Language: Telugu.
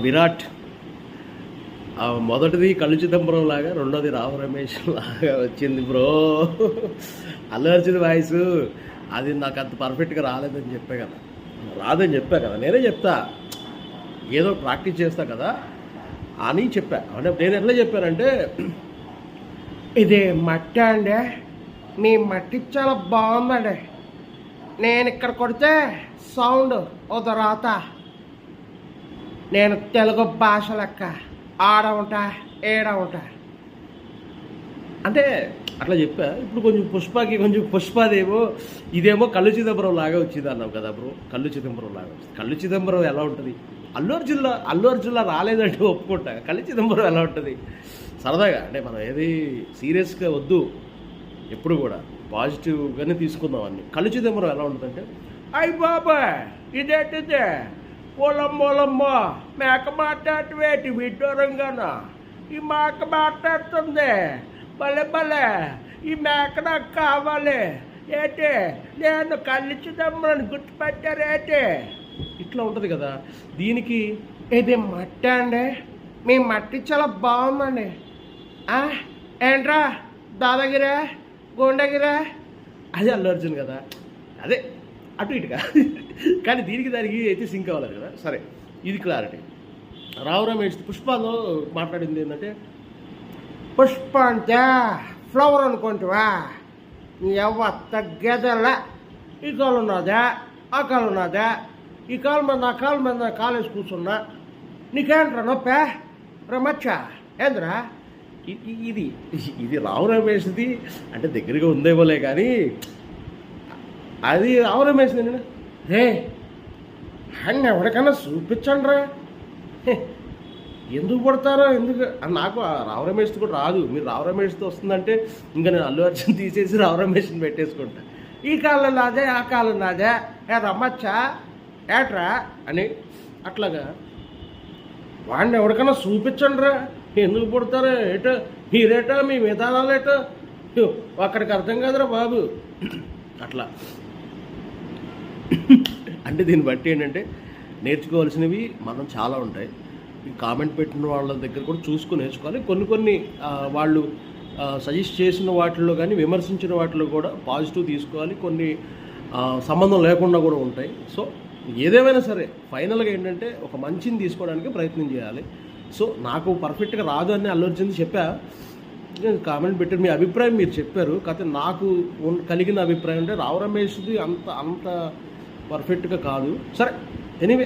విరాట్ మొదటిది కళ్ళు చిదంబరం లాగా, రెండోది రావు రమేష్ లాగా వచ్చింది బ్రో. అల్లు అర్జున్ వాయిస్ అది నాకు అంత పర్ఫెక్ట్గా రాలేదని చెప్పే కదా, రాదని చెప్పా కదా, నేనే చెప్తా ఏదో ప్రాక్టీస్ చేస్తా కదా అని చెప్పా. అంటే నేను ఎట్లా చెప్పానంటే, ఇది మట్టి అండి, మీ మట్టి చాలా బాగుందండి, నేను ఇక్కడ కొడితే సౌండ్ ఓ తర్వాత నేను తెలుగు భాష లెక్క ఆడ ఉంటా ఏడ ఉంటా అంటే అట్లా చెప్పా. ఇప్పుడు కొంచెం పుష్పకి కొంచెం పుష్పదేమో ఇదేమో కళ్ళు చిదంబరం లాగా వచ్చింది అన్నావు కదా బ్రో. కళ్ళు చిదంబరం లాగా వచ్చింది. కళ్ళు చిదంబరం ఎలా ఉంటుంది? అల్లు అర్జున్లా రాలేదంటే ఒప్పుకుంటా. కళ్ళు చిదంబరం ఎలా ఉంటుంది? సరదాగా అంటే మనం ఏది సీరియస్గా వద్దు, ఎప్పుడు కూడా పాజిటివ్గానే తీసుకుందాం అన్ని. కళ్ళు చిదంబరం ఎలా ఉంటుందంటే, అయ్యి బాబా ఇదేంటిదే పొలమ్మోలమ్మ మేక మాట్లాడేటి విడ్డూరంగాన, ఈ మేక మాట్లాడుతుంది భలే భలే, ఈ మేక నాకు కావాలి ఏంటి, నేను కళ్ళు చిదంబరం గుర్తుపెట్టారేంటి, ఇట్లా ఉంటుంది కదా. దీనికి ఇది మట్టి అండి, మీ మట్టి చాలా బాగుందండి, ఏంట్రా దాదాగిరా గుండగిరా, అది అల్లు అర్జున్ కదా. అదే అటు ఇటుగా కానీ దీనికి దానికి అయితే సింక్ అవ్వాలి కదా. సరే ఇది క్లారిటీ. రావు రమేష్ పుష్పలో మాట్లాడింది ఏంటంటే, పుష్ప అంటే ఫ్లవర్ అనుకుంటావా, ఎవ తగ్గదలా, ఈ కాలు ఉన్నదా ఆ కాలు ఉన్నదా, ఈ కాలు మీద నా కాలు మీద నా కాలేసి కూర్చున్నా, నీకేంట్రా నొప్పే రమచ్చ ఏంద్రా. ఇది ఇది రావు రమేష్ది అంటే దగ్గరగా ఉందేమోలే కానీ అది రావు రమేష్. నేను రే అన్న ఎవరికన్నా చూపించండి రా, ఎందుకు పడతారో ఎందుకు నాకు రావు రమేష్తో కూడా రాదు. మీరు రావు రమేష్తో వస్తుందంటే ఇంకా నేను అల్లు అర్జున్ తీసేసి రావు రమేష్ని పెట్టేసుకుంటా. ఈ కాలం నాదే ఆ కాలం నాదే, రమ్మచ్చా ఏట్రా అని అట్లాగా వాడిని ఎవరికైనా చూపించండి రా, ఎందుకు పుడతారో ఏటో మీరేటో మీ విధానాలు ఏటో అక్కడికి అర్థం కాదురా బాబు. అట్లా అంటే దీన్ని బట్టి ఏంటంటే నేర్చుకోవాల్సినవి మనం చాలా ఉంటాయి. ఈ కామెంట్ పెట్టిన వాళ్ళ దగ్గర కూడా చూసుకుని నేర్చుకోవాలి. కొన్ని వాళ్ళు సజెస్ట్ చేసిన వాటిల్లో కానీ విమర్శించిన వాటిలో కూడా పాజిటివ్ తీసుకోవాలి, కొన్ని సంబంధం లేకుండా కూడా ఉంటాయి. సో ఏదేమైనా సరే ఫైనల్గా ఏంటంటే ఒక మంచిని తీసుకోవడానికి ప్రయత్నం చేయాలి. సో నాకు పర్ఫెక్ట్గా రాదు అని అల్లు అర్జున్ చెప్పా, కామెంట్ పెట్టారు, మీ అభిప్రాయం మీరు చెప్పారు. కాకపోతే నాకు కలిగిన అభిప్రాయం అంటే రావు రమేష్ది అంత పర్ఫెక్ట్గా కాదు. సరే ఎనీవే.